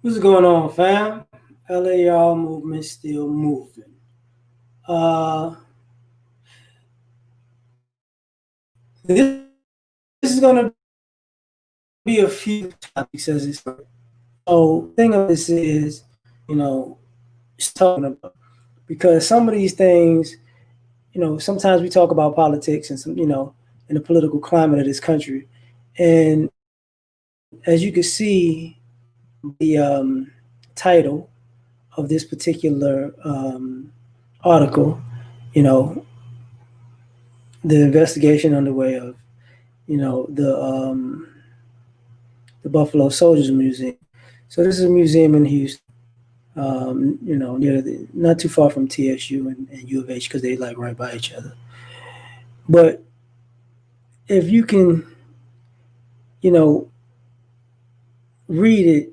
What's going on, fam? L.A.R movement still moving. Uh, this is gonna be a few topics as it's so. The thing of this is, talking about because some of these things, sometimes we talk about politics and in the political climate of this country, and as you can see by the title of this particular article, you know, the investigation underway of you know the um, the Buffalo Soldiers Museum. So this is a museum in Houston, not too far from TSU and U of H because they like right by each other. But if you can, you know, read it,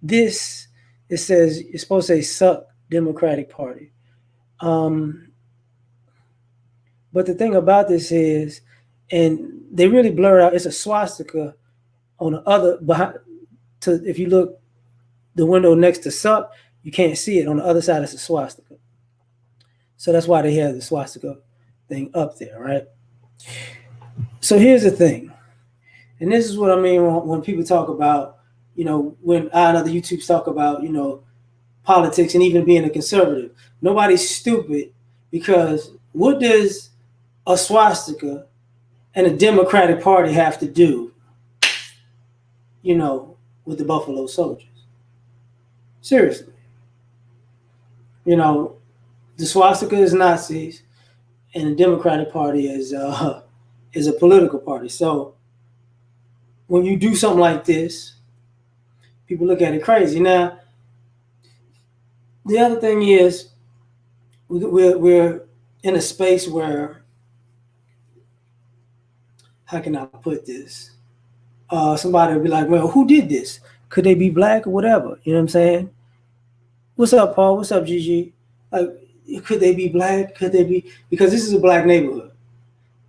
this it says it's supposed to say "suck Democratic Party." Um, but the thing about this is, and they really blur out. It's a swastika on the other behind. To if you look the window next to "suck," you can't see it. On the other side, it's a swastika. So that's why they have the swastika thing up there, right? So here's the thing, and this is what I mean when people talk about, when I and other YouTubes talk about, politics and even being a conservative. Nobody's stupid because what does a swastika and a Democratic Party have to do, with the Buffalo Soldiers? Seriously, you know, the swastika is Nazis, and the Democratic Party is a political party. So when you do something like this, people look at it crazy. Now, the other thing is we're in a space where, how can I put this? Somebody will be like, well, who did this? Could they be black or whatever? You know what I'm saying? What's up, Paul? What's up, Gigi? Like, could they be black? Could they be? Because this is a black neighborhood.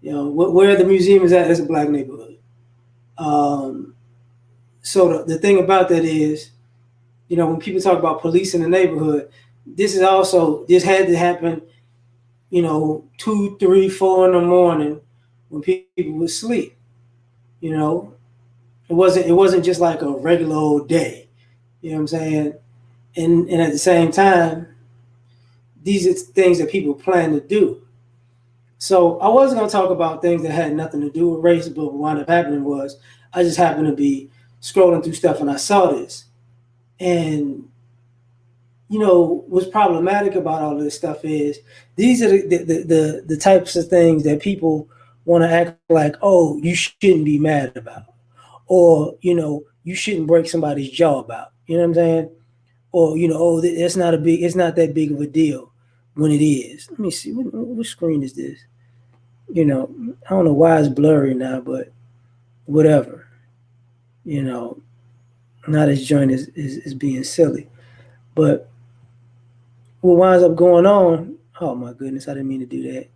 Where the museum is at is a black neighborhood. Um, so the thing about that is, when people talk about police in the neighborhood, this had to happen, 2, 3, 4 in the morning when people would sleep. You know, it wasn't just like a regular old day. You know what I'm saying? And at the same time, these are things that people plan to do. So I wasn't gonna talk about things that had nothing to do with race, but what wound up happening was I just happened to be scrolling through stuff and I saw this. And what's problematic about all of this stuff is these are the types of things that people want to act like, oh, you shouldn't be mad about, or you shouldn't break somebody's jaw about. You know what I'm saying? Or oh, it's not that big of a deal when it is. Let me see, what screen is this? I don't know why it's blurry now, but whatever. You know, not as joint is being silly, but what winds up going on? Oh my goodness, I didn't mean to do that.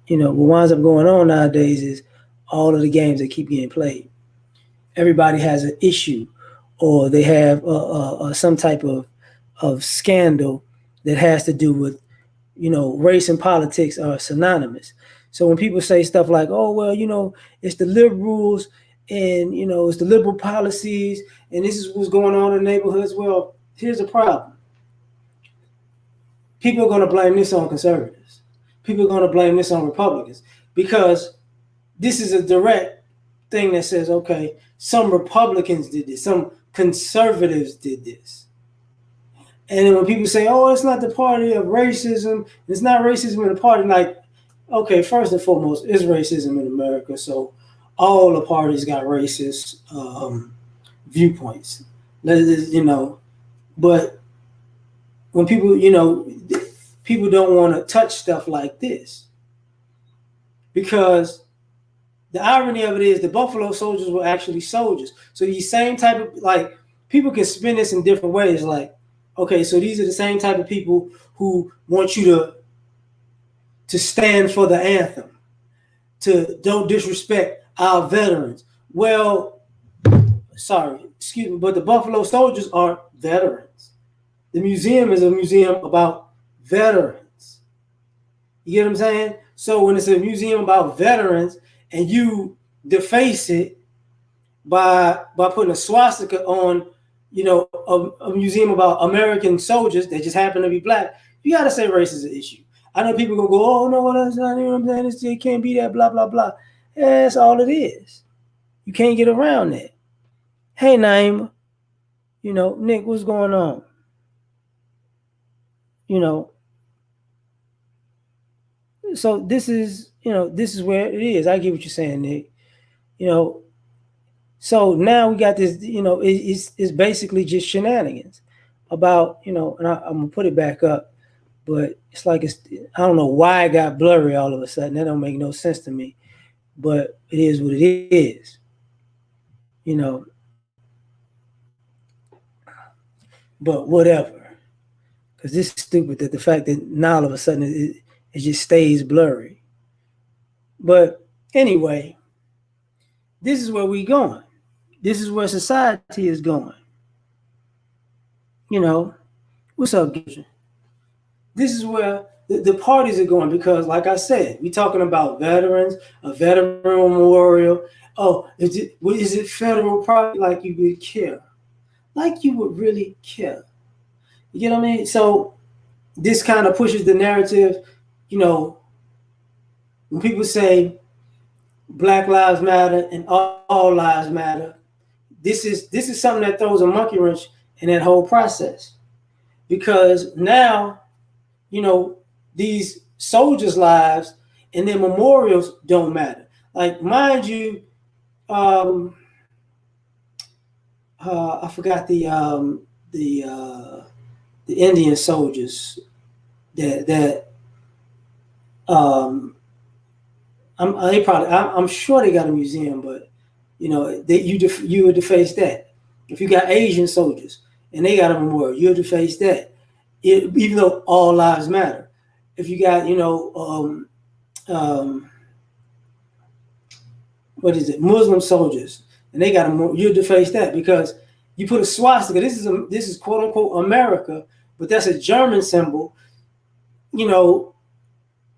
What winds up going on nowadays is all of the games that keep getting played. Everybody has an issue, or they have some type of scandal that has to do with race and politics are synonymous. So when people say stuff like, "Oh well, it's the liberals and it's the liberal policies and this is what's going on in neighborhoods," well, here's the problem. People are going to blame this on conservatives. People are going to blame this on Republicans because this is a direct thing that says, okay, some Republicans did this, some conservatives did this. And then when people say, oh, it's not the party of racism, it's not racism in the party, like, okay, first and foremost, it's racism in America. So all the parties got racist viewpoints. But when people don't want to touch stuff like this because the irony of it is the Buffalo Soldiers were actually soldiers. So these same type of, like, people can spin this in different ways. Like, okay, so these are the same type of people who want you to stand for the anthem, to don't disrespect our veterans. Well, sorry, excuse me, but the Buffalo Soldiers are veterans. The museum is a museum about veterans. You get what I'm saying? So when it's a museum about veterans and you deface it by putting a swastika on, a museum about American soldiers that just happen to be black, you got to say race is an issue. I know people gonna go, oh no, that's not. You know what I'm saying? It can't be that. Blah blah blah. Yeah, that's all it is. You can't get around that. Hey, Naima, Nick, what's going on? You know, so this is where it is. I get what you're saying, Nick. You know, so now we got this. It's basically just shenanigans about and I'm gonna put it back up, but it's like I don't know why it got blurry all of a sudden. That don't make no sense to me, but it is what it is. You know, but whatever. Because this is stupid that the fact that now all of a sudden it just stays blurry. But anyway, this is where we going. This is where society is going. What's up, Gibson? This is where the parties are going because, like I said, we talking about veterans, a veteran memorial. Oh, is it federal property? Like you would care, like you would really care. You get what I mean? So this kind of pushes the narrative. When people say Black Lives Matter and all lives matter, this is something that throws a monkey wrench in that whole process because now these soldiers' lives and their memorials don't matter. Like, mind you, I forgot the Indian soldiers that I'm sure they got a museum, but you would deface that. If you got Asian soldiers and they got a memorial, you would deface that. Even though all lives matter. If you got what is it, Muslim soldiers and they got a, you deface that because you put a swastika. This is quote unquote America, but that's a German symbol.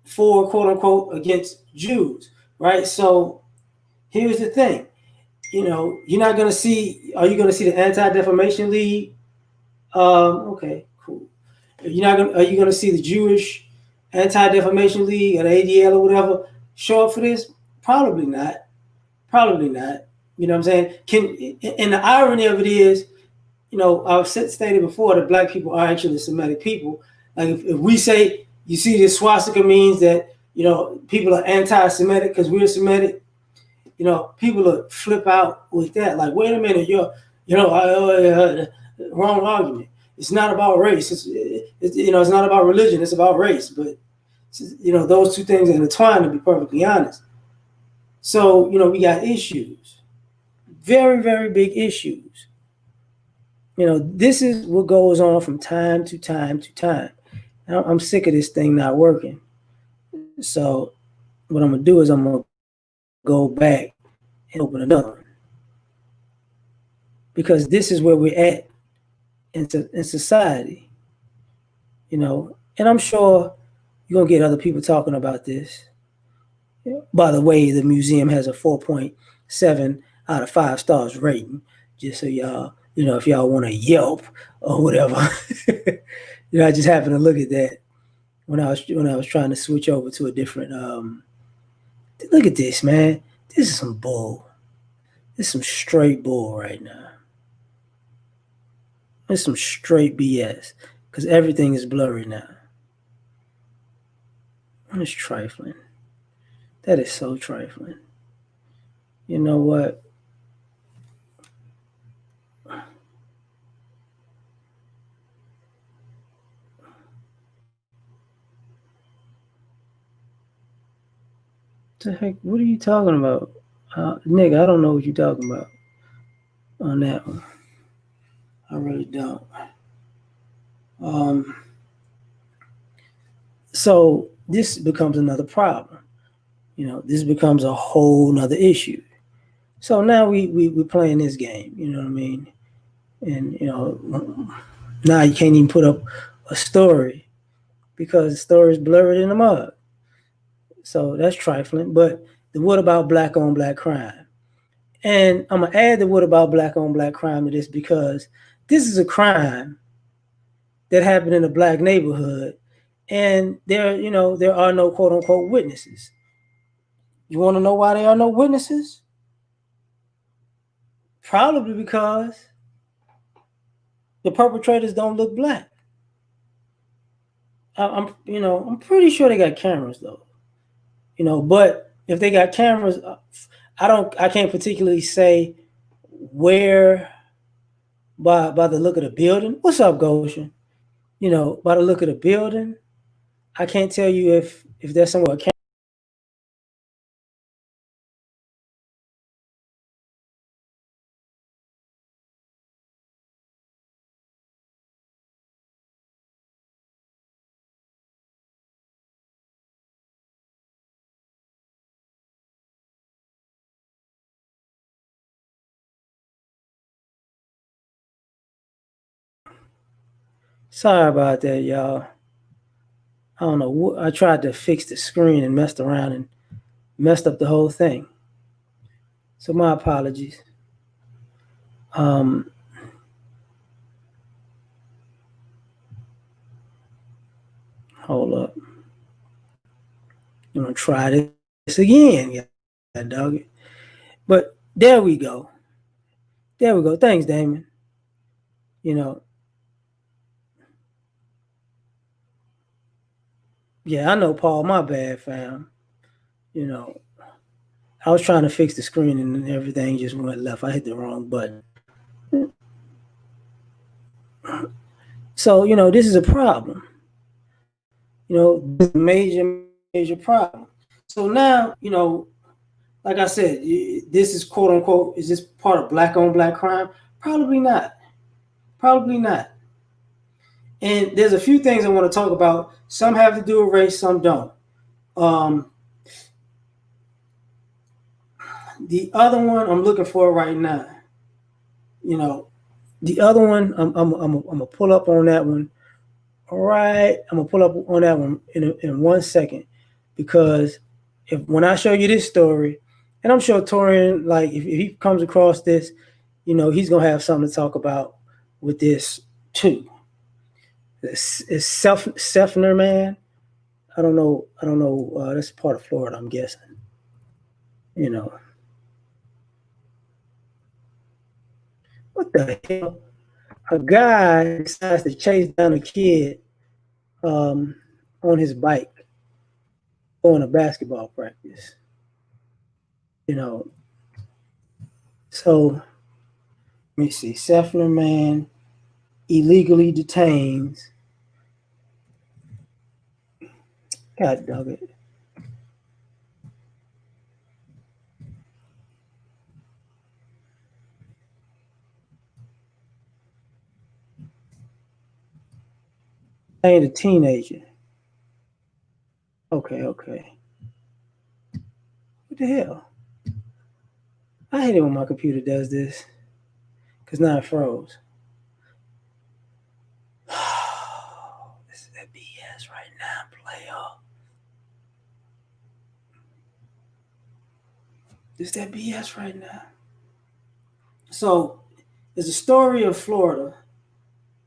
For quote unquote against Jews, right? So here's the thing. You're not going to see. Are you going to see the Anti-Defamation League? Okay, cool. Are you going to see the Jewish Anti-Defamation League or the ADL or whatever show up for this? Probably not. Probably not. You know what I'm saying? And the irony of it is, I've stated before that black people are actually Semitic people. Like if we say you see this swastika means that people are anti-Semitic because we're Semitic, people will flip out with that. Like, wait a minute, wrong argument. It's not about race. It's not about religion. It's about race. But those two things are intertwined, to be perfectly honest. So we got issues, very very big issues. This is what goes on from time to time to time. I'm sick of this thing not working. So what I'm gonna do is I'm gonna go back and open another one because this is where we're at in society. And I'm sure you're gonna get other people talking about this. By the way, the museum has a 4.7 out of 5 stars rating. Just so y'all, if y'all want to Yelp or whatever. I just happened to look at that when I was trying to switch over to a different. Look at this, man. This is some bull. This is some straight bull right now. It's some straight BS because everything is blurry now. It's trifling. That is so trifling. You know what? The heck? What are you talking about? Nick, I don't know what you're talking about on that one. I really don't. So this becomes another problem. This becomes a whole nother issue. So now we playing this game. You know what I mean? And now you can't even put up a story because the story is blurred in the mud. So that's trifling. But the what about black on black crime? And I'm gonna add the what about black on black crime to this because this is a crime that happened in a black neighborhood, and there are no quote unquote witnesses. You want to know why there are no witnesses? Probably because the perpetrators don't look black. I'm pretty sure they got cameras though. But if they got cameras, I can't particularly say where by the look of the building. What's up, Goshen? By the look of the building, I can't tell you if there's somewhere. Sorry about that, y'all. I don't know. I tried to fix the screen and messed around and messed up the whole thing. So my apologies. Um, Hold up. I'm gonna try this again. Yeah, dog it. But there we go. There we go. Thanks, Damon. You know, yeah, I know, Paul. My bad, fam. You know, I was trying to fix the screen and everything just went left. I hit the wrong button. So this is a problem. This is a major problem. So now like I said, this is quote unquote, is this part of black on black crime? Probably not. Probably not. And there's a few things I want to talk about. Some have to do with race, some don't. Um, the other one I'm looking for right now, you know, the other one I'm gonna pull up on that one. All right, I'm gonna pull up on that one in 1 second because if when I show you this story, and I'm sure Torian, like if he comes across this, he's gonna have something to talk about with this too. It's Sefner, man. I don't know. I don't know. That's part of Florida, I'm guessing. You know what the hell? A guy decides to chase down a kid um, on his bike going to basketball practice. You know, so let me see. Sefner, man, illegally detains. God dog it. I ain't a teenager. Okay, okay. What the hell? I hate it when my computer does this because now it froze. This is that BS right now, player. This is that BS right now. So, there's a story of Florida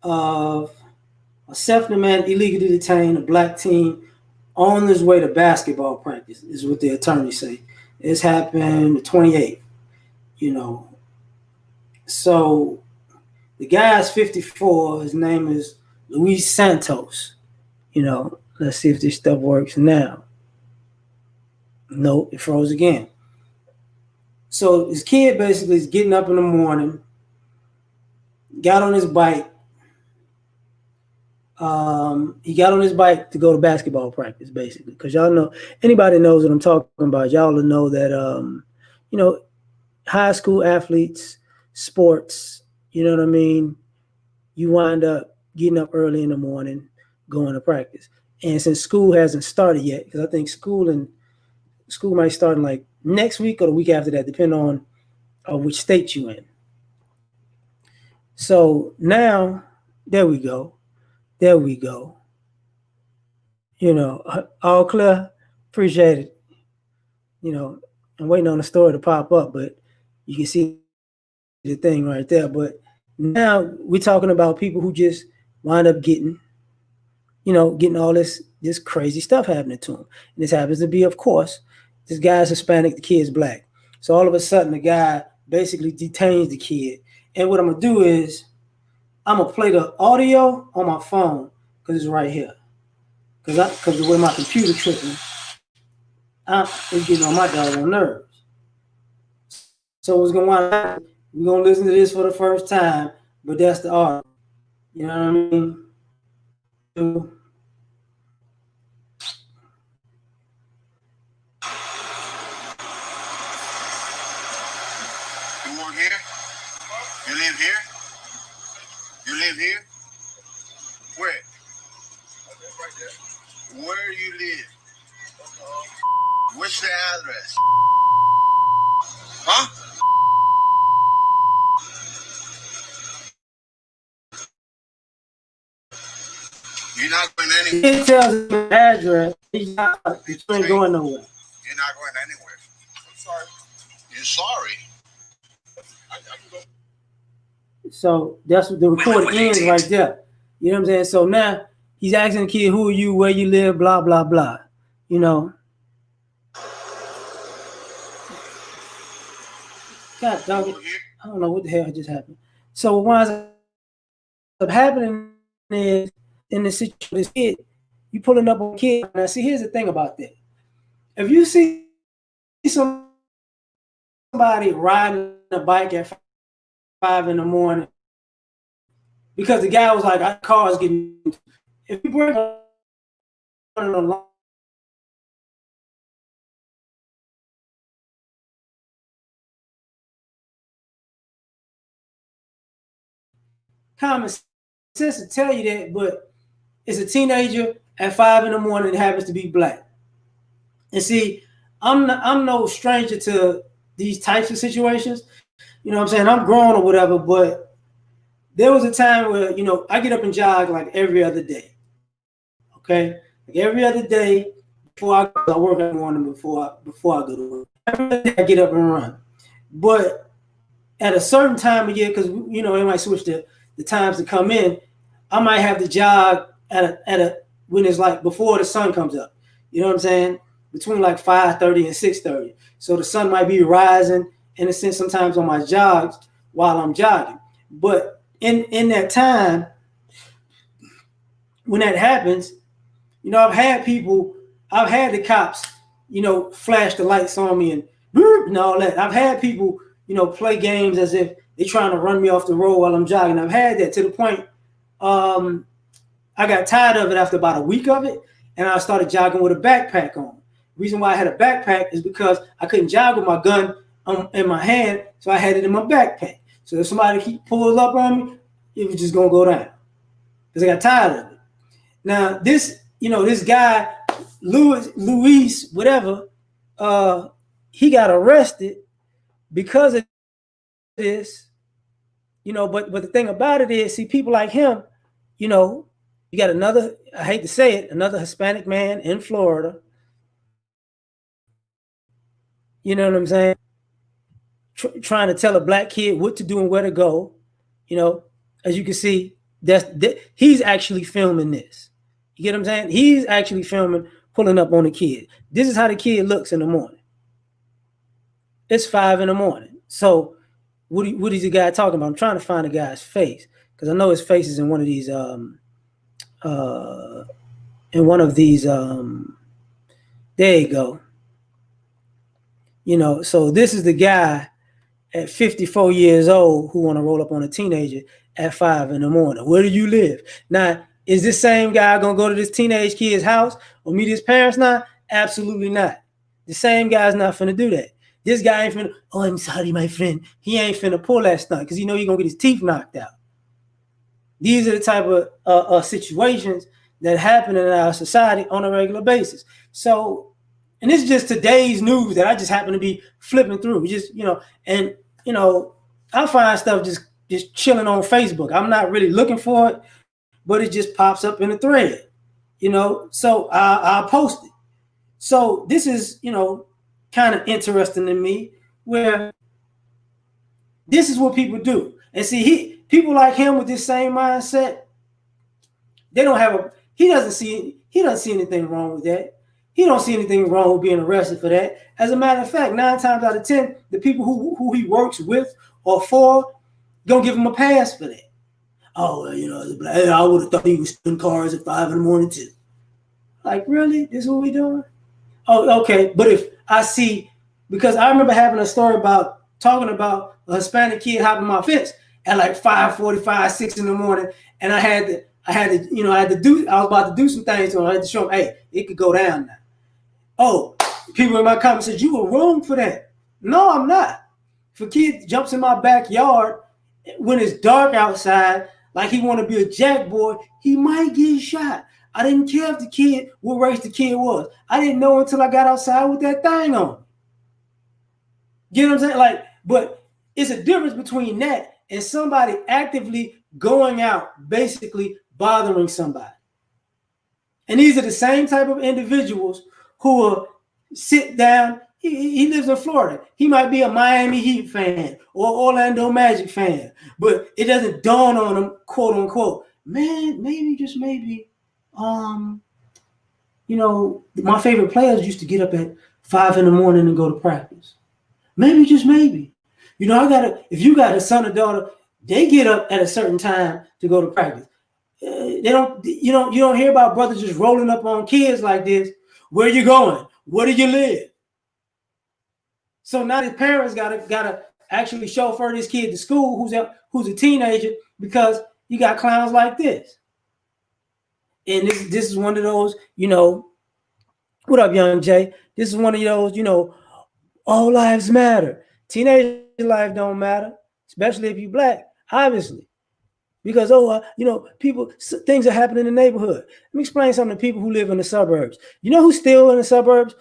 of a Sefner man illegally detained a black teen on his way to basketball practice, is what the attorneys say. This happened the 28th, you know. So the guy's 54. His name is Luis Santos. Let's see if this stuff works now. Nope, it froze again. So this kid basically is getting up in the morning, got on his bike. He got on his bike to go to basketball practice, basically, because y'all know anybody knows what I'm talking about. Y'all will know that you know, high school athletes, sports. You know what I mean? You wind up getting up early in the morning, going to practice. And since school hasn't started yet, because I think school might start in like next week or the week after that, depending on or which state you in. So now, there we go. There we go. All clear. Appreciate it. You know, I'm waiting on the story to pop up, but you can see the thing right there. But now we're talking about people who just wind up getting all this crazy stuff happening to them. And this happens to be, of course, this guy's Hispanic, the kid's black. So all of a sudden, the guy basically detains the kid. And what I'm gonna do is I'm gonna play the audio on my phone because it's right here. Because the way my computer tripping, it's getting on my doggone nerves. So what's gonna happen? We're gonna listen to this for the first time, but that's the art. You know what I mean? You work here? You live here? You live here? Where? Right there. Where you live? What's the address? Huh? You're not going anywhere. It tells him the address. You ain't going nowhere. You're not going anywhere. I'm sorry. You're sorry. I can go. So that's what the recording ends right there. You know what I'm saying? So now he's asking the kid, who are you, where you live, blah, blah, blah. You know. God dog it. I don't know what the hell just happened. So what winds up happening is in the situation with this kid, you pulling up on a kid. Now see, here's the thing about that. If you see somebody riding a bike at 5 in the morning, because the guy was like, our car's getting, if you bring on a common sense to tell you that, but it's a teenager at 5 in the morning that happens to be black. And see, I'm no stranger to these types of situations. You know what I'm saying? I'm grown or whatever, but there was a time where, I get up and jog like every other day. Okay? Like every other day before I work in the morning before I go to work. Every day I get up and run. But at a certain time of year, because they might switch the times to come in, I might have to jog at a when it's like before the sun comes up. You know what I'm saying? Between like 5:30 and 6:30. So the sun might be rising in a sense sometimes on my jogs while I'm jogging. But in that time, when that happens, I've had the cops, flash the lights on me and all that. I've had people, play games as if they're trying to run me off the road while I'm jogging. I've had that to the point I got tired of it after about a week of it, and I started jogging with a backpack on. The reason why I had a backpack is because I couldn't jog with my gun in my hand, so I had it in my backpack. So if somebody pulls up on me, it was just gonna go down because I got tired of it. Now this guy Luis, whatever, he got arrested because of this. But the thing about it is, see, people like him, you got another, I hate to say it, another Hispanic man in Florida. You know what I'm saying? Trying to tell a black kid what to do and where to go. As you can see, he's actually filming this. You get what I'm saying? He's actually filming, pulling up on the kid. This is how the kid looks in the morning. It's 5 in the morning. So what is the guy talking about? I'm trying to find the guy's face because I know his face is in one of these there you go. So this is the guy at 54 years old who want to roll up on a teenager at 5 in the morning. Where do you live? Now, is this same guy going to go to this teenage kid's house or meet his parents now? Absolutely not. The same guy's not finna do that. This guy ain't finna, oh, I'm sorry, my friend. He ain't finna pull that stunt because he's going to get his teeth knocked out. These are the type of situations that happen in our society on a regular basis. So, and this is just today's news that I just happen to be flipping through. And you know, I find stuff just chilling on Facebook. I'm not really looking for it, but it just pops up in a thread, So I'll post it. So this is, kind of interesting to me, where this is what people do. And see, people like him with this same mindset, they don't have a he doesn't see anything wrong with that. He don't see anything wrong with being arrested for that. As a matter of fact, 9 times out of 10, the people who he works with or for gonna give him a pass for that. Oh, well, I would have thought he was stealing cars at 5 in the morning too. Like, really? This is what we doing? Oh, okay. But if I see, because I remember having a story about talking about a Hispanic kid hopping my fence at like 5:45, 6 in the morning, and I was about to do some things to him. I had to show him, hey, it could go down now. Oh, people in my comments said you were wrong for that. No, I'm not. If a kid jumps in my backyard when it's dark outside, like he want to be a jack boy, he might get shot. I didn't care if what race the kid was. I didn't know until I got outside with that thing on. You know what I'm saying? Like, but it's a difference between that and somebody actively going out, basically bothering somebody. And these are the same type of individuals who will sit down. He lives in Florida. He might be a Miami Heat fan or Orlando Magic fan, but it doesn't dawn on him, quote unquote, man, maybe, just maybe, my favorite players used to get up at 5 in the morning and go to practice. Maybe, just maybe. If you got a son or daughter, they get up at a certain time to go to practice. They don't, you don't hear about brothers just rolling up on kids like this. Where you going? Where do you live? So now the parents gotta actually chauffeur this kid to school who's a teenager because you got clowns like this. And this is one of those, what up, young Jay? This is one of those, all lives matter. Teenage life don't matter, especially if you black, obviously. Because people, things are happening in the neighborhood. Let me explain something to people who live in the suburbs. You know who's still in the suburbs?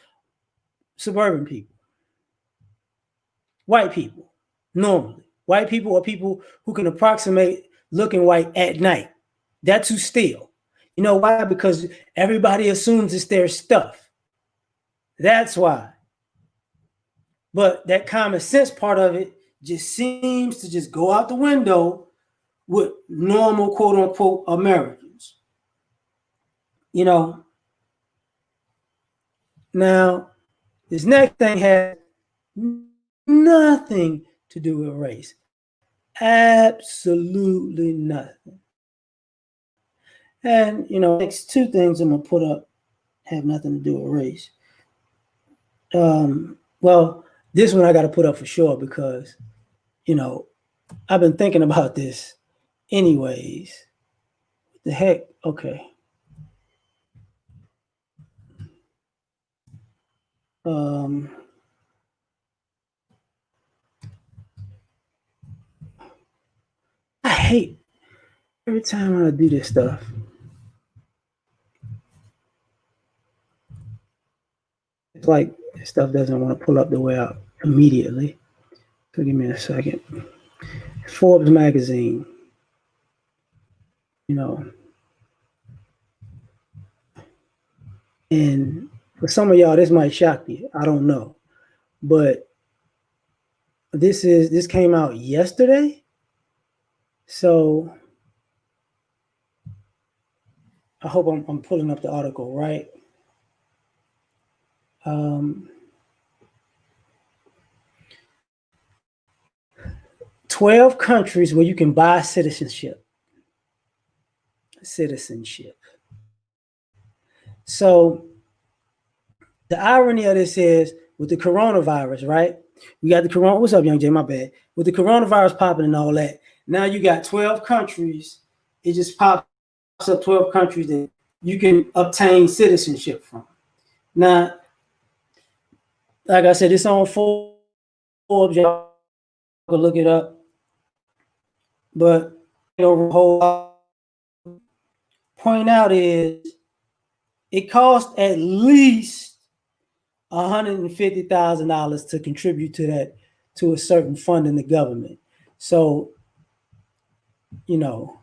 Suburban people, white people. Normally, white people are people who can approximate looking white at night. That's who's still. You know why? Because everybody assumes it's their stuff. That's why. But that common sense part of it just seems to just go out the window with normal, quote unquote, Americans. Now, this next thing has nothing to do with race. Absolutely nothing. And, next two things I'm going to put up have nothing to do with race. Well, this one I got to put up for sure because, I've been thinking about this anyways. What the heck? Okay. I hate every time I do this stuff. It's like stuff doesn't want to pull up the way out immediately. So give me a second. Forbes magazine. And for some of y'all, this might shock you. I don't know. But this came out yesterday. So I hope I'm pulling up the article right. 12 countries where you can buy citizenship. So the irony of this is with the coronavirus, right? We got the corona. What's up, young Jay? My bad. With the coronavirus popping and all that, now you got 12 countries. It just pops up 12 countries that you can obtain citizenship from. Now, like I said, it's on Forbes. Y'all can look it up. But the whole point out is it costs at least $150,000 to contribute to to a certain fund in the government. So, you know,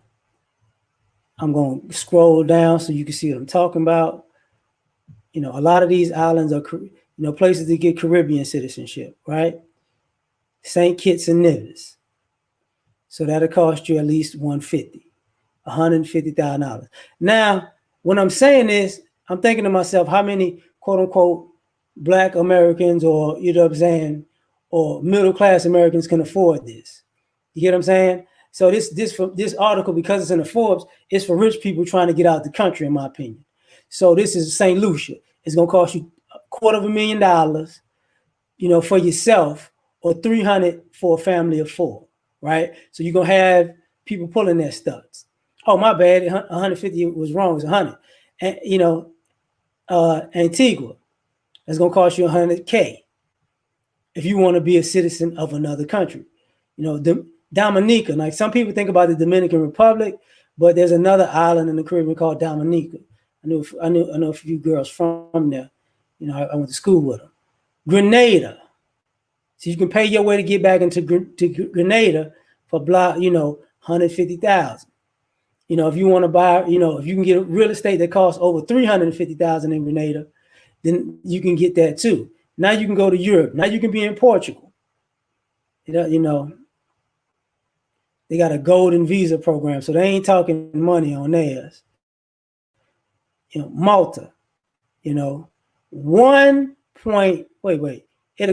I'm going to scroll down so you can see what I'm talking about. You know, a lot of these islands are, places to get Caribbean citizenship, right? St. Kitts and Nevis. So that'll cost you at least $150,000. Now, when I'm saying this, I'm thinking to myself, how many quote unquote Black Americans, or you know what I'm saying, or middle class Americans can afford this? You get what I'm saying? So this article, because it's in the Forbes, it's for rich people trying to get out the country, in my opinion. So this is St. Lucia. It's gonna cost you $250,000, for yourself, or 300 for a family of four, right? So you're gonna have people pulling their studs. Oh, my bad, 150 was wrong. It's 100. And Antigua, that's gonna cost you 100K if you want to be a citizen of another country. Dominica, like some people think about the Dominican Republic, but there's another island in the Caribbean called Dominica. I know a few girls from there. I went to school with them. Grenada. So you can pay your way to get back into Grenada for 150,000. If you want to buy, if you can get real estate that costs over 350,000 in Grenada, then you can get that too. Now you can go to Europe. Now you can be in Portugal. They got a golden visa program, so they ain't talking money on theirs. Malta, it'll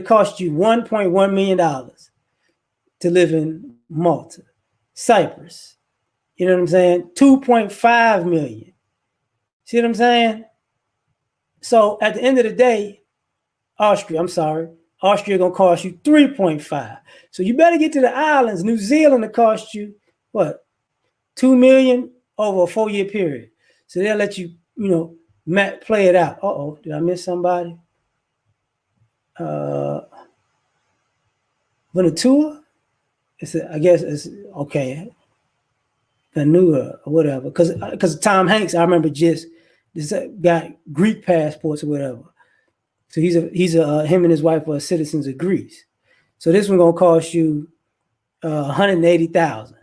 cost you $1.1 million to live in Malta. Cyprus, you know what I'm saying? 2.5 million. See what I'm saying? So at the end of the day, Austria gonna cost you 3.5. So you better get to the islands. New Zealand will cost you what? 2 million over a 4-year period. So they'll let you, play it out. Uh-oh, did I miss somebody? Vanuatu? I guess it's okay. Vanuatu or whatever. Because Tom Hanks, I remember this got Greek passports or whatever. So him and his wife are citizens of Greece. So this one gonna cost you 180,000.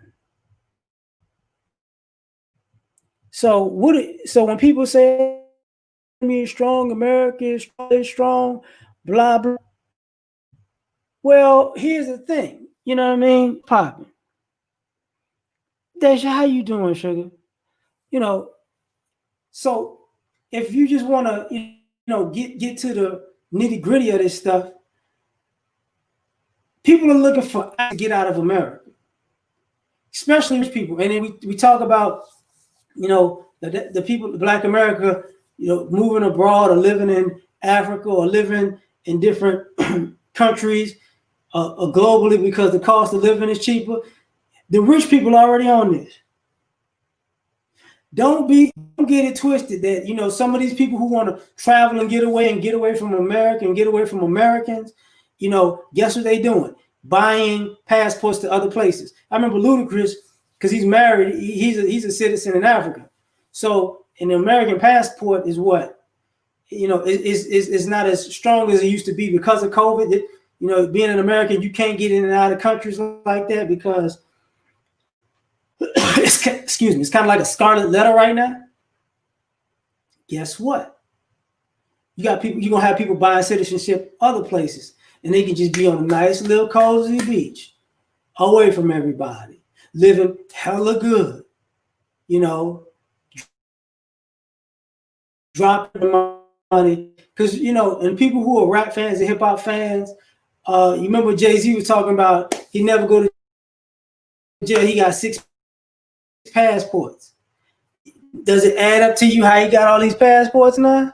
So when people say me strong, America is strong, blah blah. Well, here's the thing. You know what I mean? Popping. Dasha, how you doing, sugar? So if you just want to, get to the nitty gritty of this stuff, people are looking for to get out of America, especially rich people. And then we talk about, the people, Black America, moving abroad or living in Africa or living in different countries globally because the cost of living is cheaper. The rich people are already on this. Don't get it twisted that some of these people who want to travel and get away from America and get away from Americans, guess what they doing? Buying passports to other places. I remember Ludacris, because he's married, he's a citizen in Africa. So an American passport is what? It's not as strong as it used to be because of COVID. Being an American, you can't get in and out of countries like that because excuse me, it's kind of like a scarlet letter right now. Guess what? You're gonna have people buying citizenship other places, and they can just be on a nice little cozy beach, away from everybody, living hella good, dropping money. Because and people who are rap fans and hip hop fans, you remember Jay-Z was talking about he never go to jail. He got 6 passports. Does it add up to you how he got all these passports now?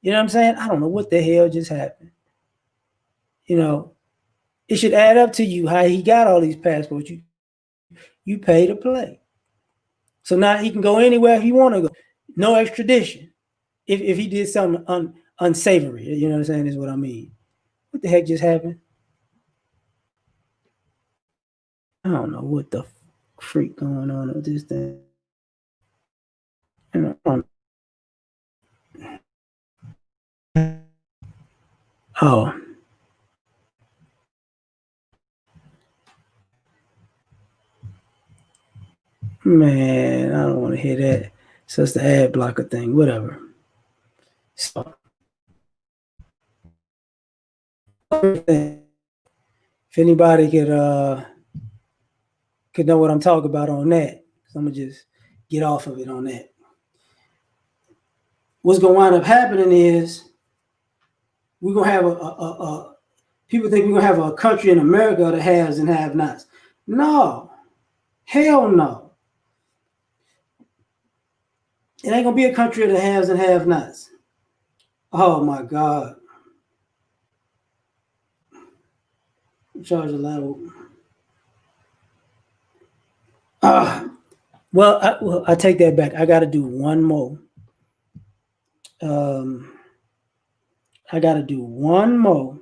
You know what I'm saying? I don't know what the hell just happened. It should add up to you how he got all these passports. You pay to play. So now he can go anywhere he want to go. No extradition. If he did something unsavory, you know what I'm saying, is what I mean. What the heck just happened? I don't know what the freak going on with this thing. Oh. Man, I don't want to hear that. So it's the ad blocker thing, whatever. So if anybody could know what I'm talking about on that, I'm gonna just get off of it on that. What's gonna wind up happening is we're gonna have a people think we're gonna have a country in America that haves and have nots. No, hell no. It ain't gonna be a country that haves and have nots. Oh my God. Charge a level. Well, I take that back. I got to do one more. Um, I got to do one more,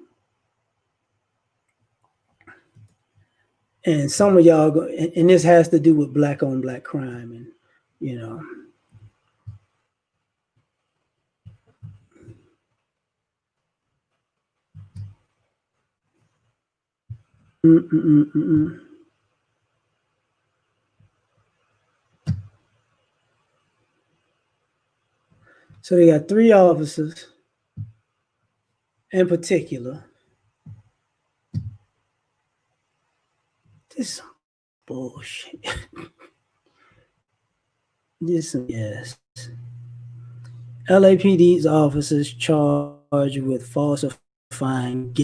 and some of y'all go, and this has to do with black on black crime, and you know, mm-mm-mm-mm. So they got three officers in particular. This is some bullshit. This some yes. LAPD's officers charged with falsifying.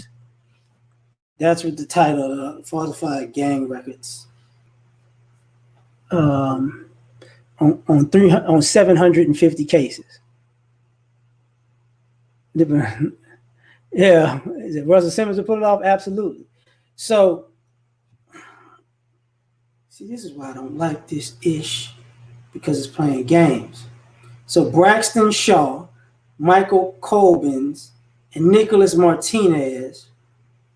That's what the title of falsified gang records. Um, on 750 cases. Yeah, is it Russell Simmons to pull it off? Absolutely. So, see, this is why I don't like this ish because it's playing games. So Braxton Shaw, Michael Colbins, and Nicholas Martinez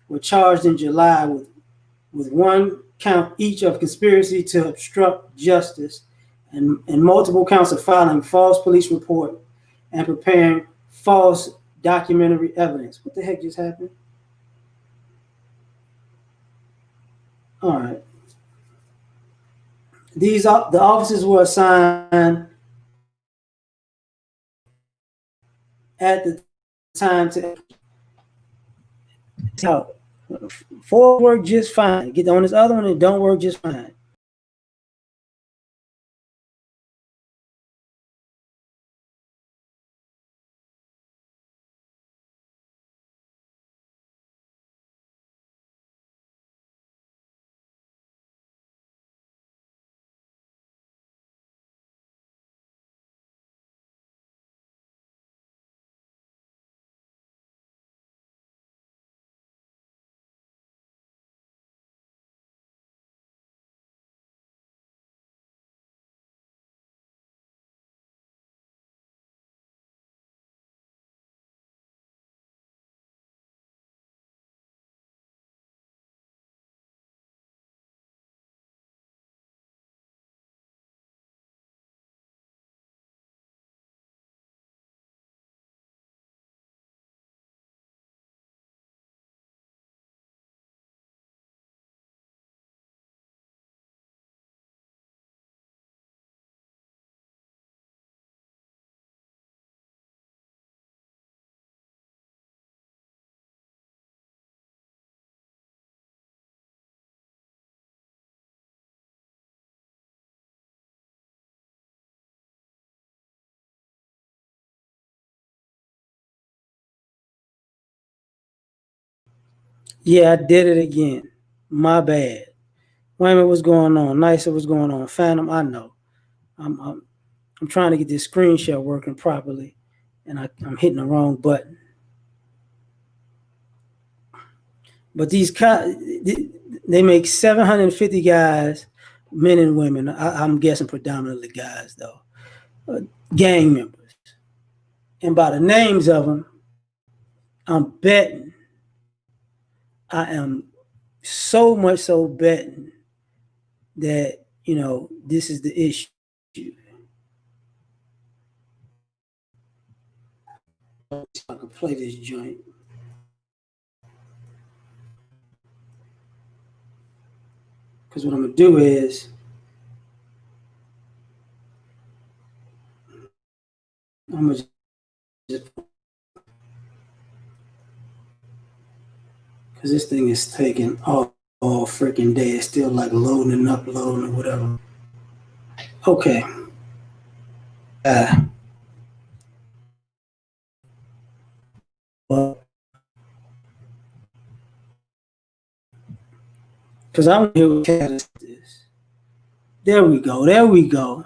were charged in July with one count each of conspiracy to obstruct justice and multiple counts of filing false police report and preparing false documentary evidence. What the heck just happened? All right. The officers were assigned at the time to how four work just fine. Get on this other one, it don't work just fine. Yeah, I did it again. My bad. Wait a minute, what's going on? Nicer, what's going on? Phantom, I know. I'm I'm, I'm trying to get this screen share working properly, and I'm hitting the wrong button. But they make 750 guys, men and women. I'm guessing predominantly guys though, gang members. And by the names of them, I'm betting. I am so much so betting that this is the issue. So I can play this joint because what I'm gonna do is I'm gonna just because this thing is taking all freaking day. It's still like loading and uploading or whatever. Okay. Well, because I'm here with this. There we go. There we go.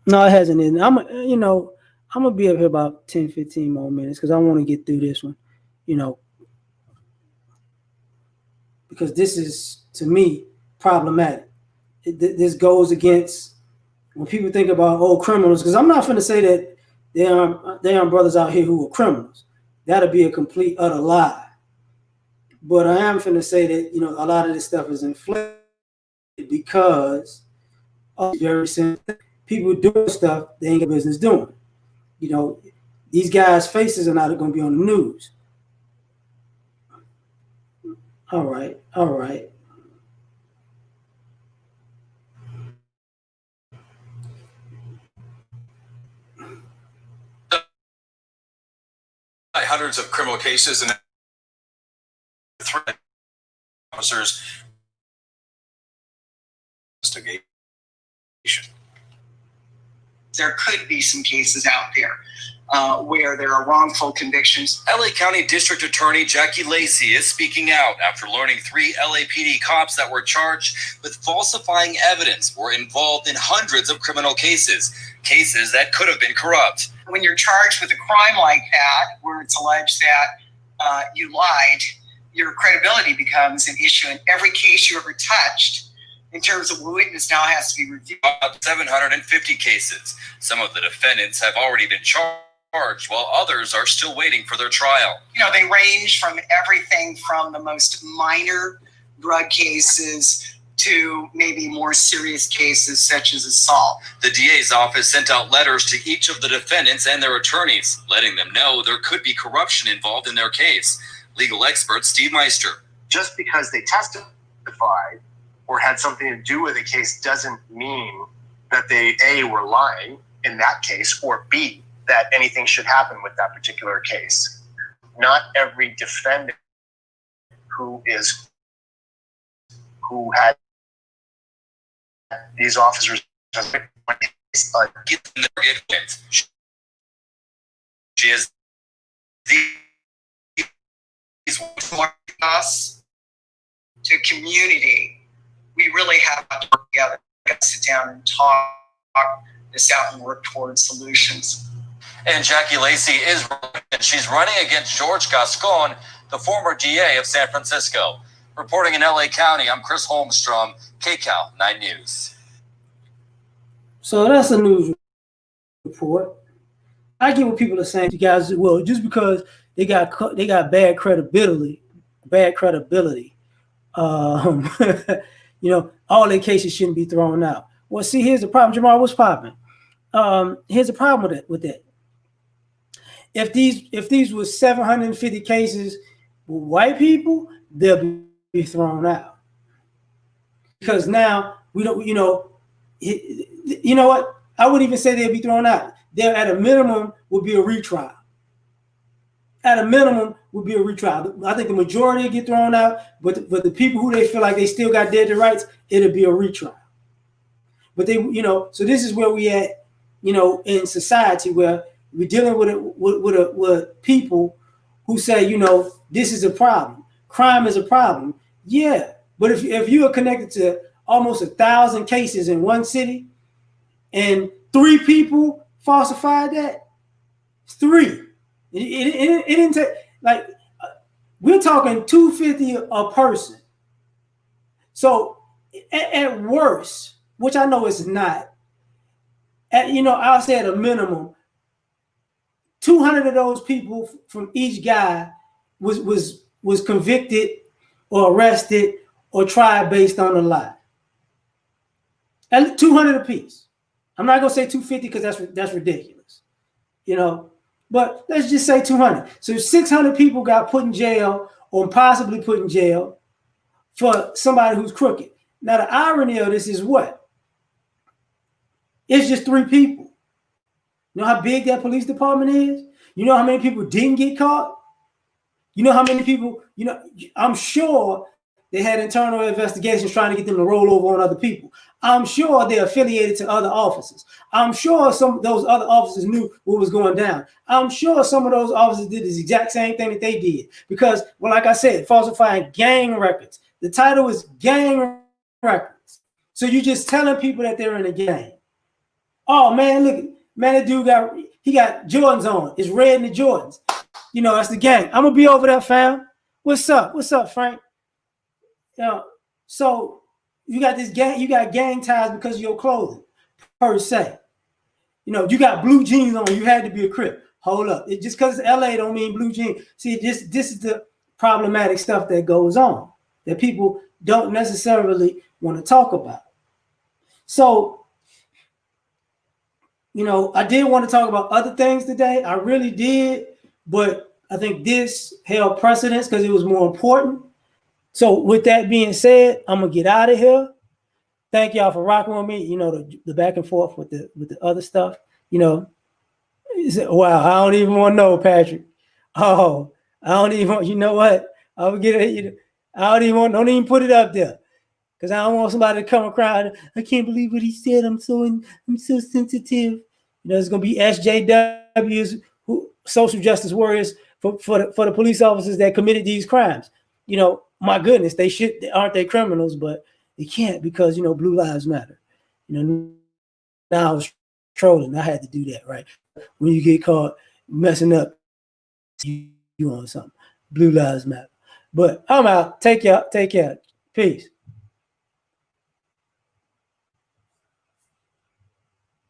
No, it hasn't. I'm gonna be up here about 10, 15 more minutes because I want to get through this one. You know, because this is to me problematic. This goes against when people think about criminals. Because I'm not going to say that there aren't brothers out here who are criminals. That'll be a complete utter lie. But I am going to say that a lot of this stuff is inflated because of very simple people doing stuff they ain't got business doing. These guys' faces are not going to be on the news. All right. Hundreds of criminal cases and threat officers investigation. There could be some cases out there where there are wrongful convictions. L.A. County District Attorney Jackie Lacey is speaking out after learning 3 LAPD cops that were charged with falsifying evidence were involved in hundreds of criminal cases that could have been corrupt. When you're charged with a crime like that, where it's alleged that you lied, your credibility becomes an issue. In every case you ever touched, in terms of a witness, now has to be reviewed. About 750 cases. Some of the defendants have already been charged, while others are still waiting for their trial. They range from everything from the most minor drug cases to maybe more serious cases such as assault. The DA's office sent out letters to each of the defendants and their attorneys, letting them know there could be corruption involved in their case. Legal expert Steve Meister. Just because they testified or had something to do with a case doesn't mean that they, A, were lying in that case, or B, that anything should happen with that particular case. Not every defendant who had these officers she has these us to community. We really have to work together, sit down and talk this out and work towards solutions. And Jackie Lacey she's running against George Gascon, the former DA of San Francisco. Reporting in L.A. County, I'm Chris Holmstrom, KCAL 9 News. So that's a news report. I get what people are saying. You guys, well, just because they got bad credibility, all their cases shouldn't be thrown out. Well, see, here's the problem, Jamal. What's popping? Here's the problem with that. If these were 750 cases with white people, they'll be thrown out because now we don't. You know what? I wouldn't even say they'll be thrown out. There, at a minimum, would be a retrial. At a minimum, would be a retrial. I think the majority will get thrown out, but the people who they feel like they still got dead to rights, it'll be a retrial. But so this is where we at, in society where we're dealing with people who say, this is a problem. Crime is a problem. Yeah, but if you are connected to almost 1,000 cases in one city, and 3 people falsified that, it's 3. It didn't take we're talking $250 a person. So at worst, which I know it's not, I'll say at a minimum, 200 of those people from each guy was convicted or arrested or tried based on a lie. And 200 apiece. I'm not gonna say 250 because that's ridiculous, But let's just say 200. So 600 people got put in jail or possibly put in jail for somebody who's crooked. Now the irony of this is what? It's just 3 people. You know how big that police department is? You know how many people didn't get caught? You know how many people, I'm sure they had internal investigations trying to get them to roll over on other people. I'm sure they're affiliated to other officers. I'm sure some of those other officers knew what was going down. I'm sure some of those officers did the exact same thing that they did. Because, well, like I said, falsifying gang records. The title is gang records. So you're just telling people that they're in a gang. Oh, man, look, man, that dude got Jordans on. It's red in the Jordans. That's the gang. I'm going to be over there, fam. What's up? What's up, Frank? So you got this gang, you got gang ties because of your clothing, per se. You got blue jeans on, you had to be a Crip. Hold up. Just because it's LA don't mean blue jeans. See, this is the problematic stuff that goes on that people don't necessarily want to talk about. So, I did want to talk about other things today. I really did, but I think this held precedence because it was more important. So with that being said, I'm gonna get out of here. Thank y'all for rocking with me. The back and forth with the other stuff. Wow, I don't even want to know, Patrick. Oh, I don't even want. You know what? I'll get it. I don't even want. Don't even put it up there, because I don't want somebody to come across. I can't believe what he said. I'm so sensitive. There's gonna be SJWs, social justice warriors for the police officers that committed these crimes. My goodness, aren't they criminals? But they can't because Blue Lives Matter. Now I was trolling. I had to do that, right? When you get caught messing up, you on something. Blue Lives Matter. But I'm out. Take care. Peace.